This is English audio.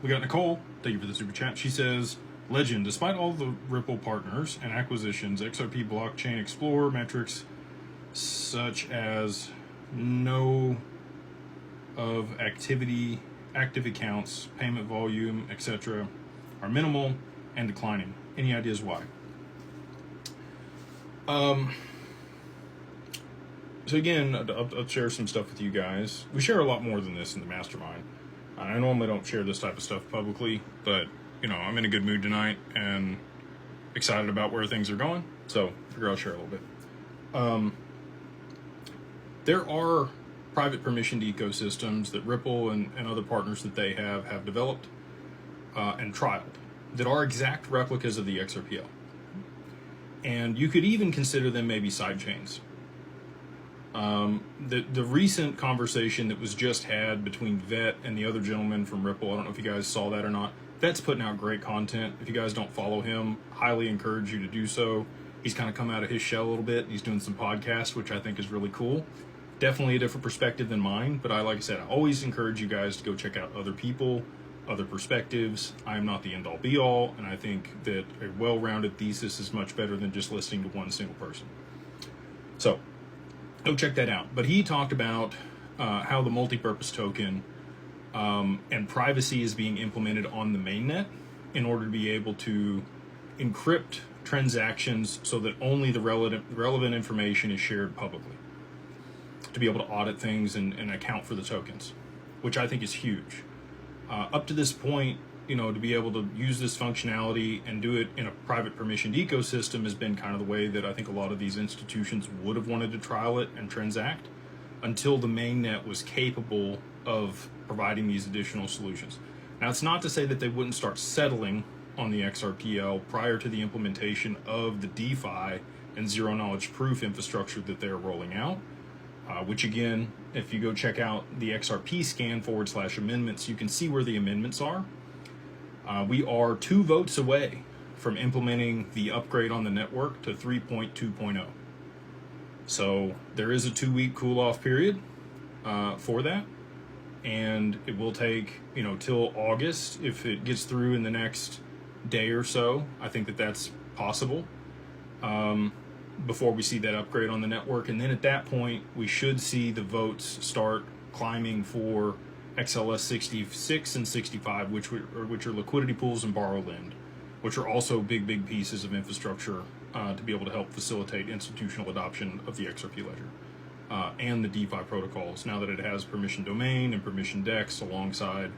We got Nicole. Thank you for the super chat. She says, Legend, despite all the Ripple partners and acquisitions, XRP Blockchain Explorer metrics such as no of activity, active accounts, payment volume, etc. are minimal and declining. Any ideas why? So again, I'll share some stuff with you guys. We share a lot more than this in the mastermind. I normally don't share this type of stuff publicly, but I'm in a good mood tonight and excited about where things are going. So I figure I'll share a little bit. There are private permissioned ecosystems that Ripple and other partners that they have developed and trialed that are exact replicas of the XRPL. And you could even consider them maybe side chains. The recent conversation that was just had between Vet and the other gentleman from Ripple, I don't know if you guys saw that or not. Vet's putting out great content. If you guys don't follow him, highly encourage you to do so. He's kind of come out of his shell a little bit. He's doing some podcasts, which I think is really cool. Definitely a different perspective than mine, but like I said, I always encourage you guys to go check out other people, other perspectives. I am not the end-all be-all, and I think that a well-rounded thesis is much better than just listening to one single person. So, go check that out. But he talked about how the multi-purpose token and privacy is being implemented on the mainnet in order to be able to encrypt transactions so that only the relevant information is shared publicly, to be able to audit things and account for the tokens, which I think is huge. Up to this point, to be able to use this functionality and do it in a private permissioned ecosystem has been kind of the way that I think a lot of these institutions would have wanted to trial it and transact until the mainnet was capable of providing these additional solutions. Now, it's not to say that they wouldn't start settling on the XRPL prior to the implementation of the DeFi and zero knowledge proof infrastructure that they're rolling out, which again, if you go check out the XRP scan /amendments, you can see where the amendments are. We are 2 votes away from implementing the upgrade on the network to 3.2.0. So there is a 2-week cool-off period for that, and it will take till August if it gets through in the next day or so. I think that that's possible before we see that upgrade on the network, and then at that point we should see the votes start climbing for XLS 66 and 65, which are liquidity pools and borrow lend, which are also big pieces of infrastructure to be able to help facilitate institutional adoption of the XRP ledger and the DeFi protocols, now that it has permission domain and permission DEX alongside